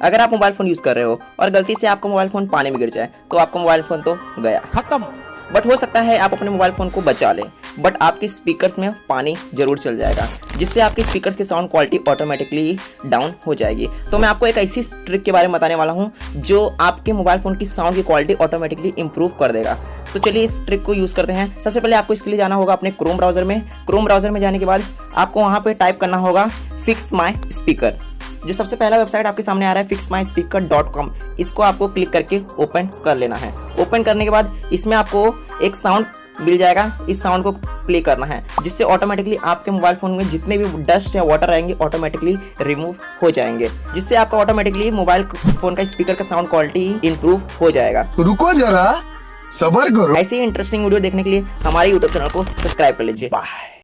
अगर आप mobile phone use कर रहे हो और गलती से आपका मोबाइल फ़ोन पानी में गिर जाए तो आपका मोबाइल फ़ोन तो गया खत्म। बट हो सकता है आप अपने मोबाइल फ़ोन को बचा लें, बट आपके स्पीकर्स में पानी जरूर चल जाएगा, जिससे आपके स्पीकर्स की साउंड क्वालिटी ऑटोमेटिकली डाउन हो जाएगी। तो मैं आपको एक ऐसी ट्रिक के बारे में बताने वाला हूँ जो आपके मोबाइल फ़ोन की साउंड की क्वालिटी ऑटोमेटिकली इंप्रूव कर देगा। तो चलिए इस ट्रिक को यूज़ करते हैं। सबसे पहले आपको इसके लिए जाना होगा अपने क्रोम ब्राउज़र में। क्रोम ब्राउज़र में जाने के बाद आपको वहाँ पर टाइप करना होगा फिक्स माई स्पीकर। जो सबसे पहला वेबसाइट आपके सामने आ रहा है fixmyspeaker.com, इसको आपको क्लिक करके ओपन कर लेना है। ओपन करने के बाद इसमें आपको एक साउंड मिल जाएगा, इस साउंड को प्ले करना है, जिससे ऑटोमेटिकली आपके मोबाइल फ़ोन में जितने भी डस्ट या वाटर आएंगे ऑटोमेटिकली रिमूव हो जाएंगे, जिससे आपका ऑटोमेटिकली मोबाइल फ़ोन का स्पीकर का साउंड क्वालिटी इंप्रूव हो जाएगा। रुको जरा, सब्र करो। ऐसे ही इंटरेस्टिंग वीडियो देखने के लिए हमारे यूट्यूब चैनल को सब्सक्राइब कर लीजिए। बाय।